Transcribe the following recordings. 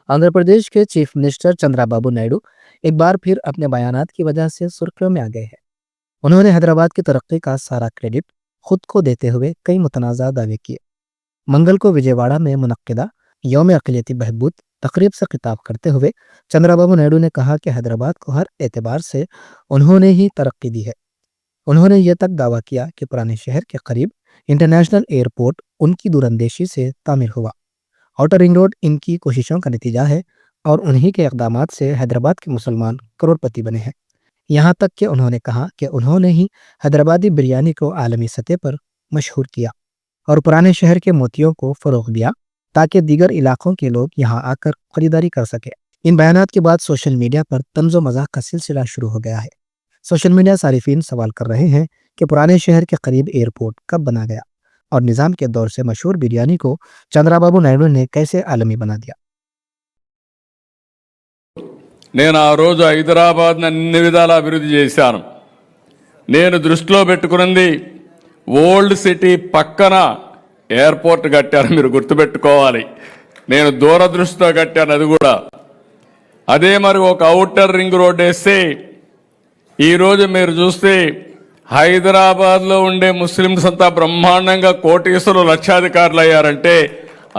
आंध्र प्रदेश के chief minister Chandrababu Naidu एक बार फिर अपने बयानात की वजह से सुर्खियों में आ गए हैं। उन्होंने हैदराबाद की तरक्की का सारा क्रेडिट खुद को देते हुए कई मुतनाज़ा दावे किए। मंगल को विजयवाड़ा में मुनक्किदा यौम अक़लियती बहबूद तकरीब से खिताब करते हुए चंद्राबाबू नायडू ने कहा कि हैदराबाद को हर एतबार से उन्होंने ही तरक्की दी है। उन्होंने यह तक दावा किया कि पुराने शहर के करीब इंटरनेशनल एयरपोर्ट उनकी दूरंदेशी से तामीर हुआ। आउटर रिंग रोड इनकी कोशिशों का नतीजा है और उन्हीं के इक़दामात से हैदराबाद के मुसलमान करोड़पति बने हैं। यहाँ तक कि उन्होंने कहा कि उन्होंने ही हैदराबादी बिरयानी को आलमी सतह पर मशहूर किया और पुराने शहर के मोतियों को फ़रोग़ दिया ताकि दीगर इलाकों के लोग यहाँ आकर ख़रीदारी कर सकें। इन बयानात के बाद सोशल मीडिया पर तंज़ो मज़ाक का सिलसिला शुरू हो गया है। सोशल मीडिया सारिफीन सवाल कर रहे हैं कि पुराने शहर के करीब एयरपोर्ट कब बना गया और निज़ाम के दौर से मशहूर बिरयानी को चंद्राबाबू नायडू ने कैसे आलमी बना दिया। నేను ఆ రోజు హైదరాబాద్ అన్ని విధాల అభివృద్ధి చేశాను. నేను దృష్టిలో పెట్టుకున్నది ఓల్డ్ సిటీ పక్కన ఎయిర్పోర్ట్ కట్టాను. మీరు గుర్తుపెట్టుకోవాలి, నేను దూరదృష్టితో కట్టాను. అది కూడా అదే మరి ఒక ఔటర్ రింగ్ రోడ్ వేస్తే ఈరోజు మీరు చూస్తే హైదరాబాద్లో ఉండే ముస్లిమ్స్ అంతా బ్రహ్మాండంగా కోటీశ్వరులు లక్షాధికారులు అయ్యారంటే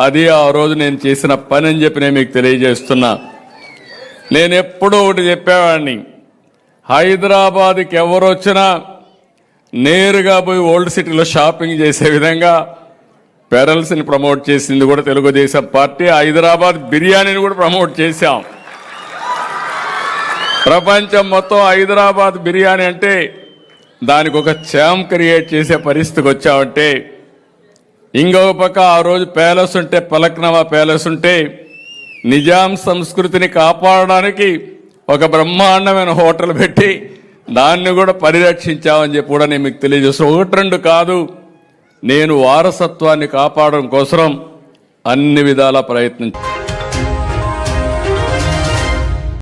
అది ఆ రోజు నేను చేసిన పని అని చెప్పి నేను మీకు తెలియజేస్తున్నా. నేను ఎప్పుడూ ఒకటి చెప్పేవాడిని, హైదరాబాద్కి ఎవరు వచ్చినా నేరుగా పోయి ఓల్డ్ సిటీలో షాపింగ్ చేసే విధంగా పెరల్స్ని ప్రమోట్ చేసింది కూడా తెలుగుదేశం పార్టీ. హైదరాబాద్ బిర్యానీని కూడా ప్రమోట్ చేశాం. ప్రపంచం మొత్తం హైదరాబాద్ బిర్యానీ అంటే దానికి ఒక ఛామ్ క్రియేట్ చేసే పరిస్థితికి వచ్చామంటే, ఇంకొక పక్క ఆ రోజు ప్యాలెస్ ఉంటే పలక్నవా ప్యాలెస్ ఉంటే నిజాం సంస్కృతిని కాపాడడానికి ఒక బ్రహ్మాండమైన హోటల్ పెట్టి దాన్ని కూడా పరిరక్షించామని చెప్పి కూడా నేను మీకు తెలియజేస్తాను. ఒకటి రెండు కాదు, నేను వారసత్వాన్ని కాపాడడం కోసం అన్ని విధాల ప్రయత్నించాను.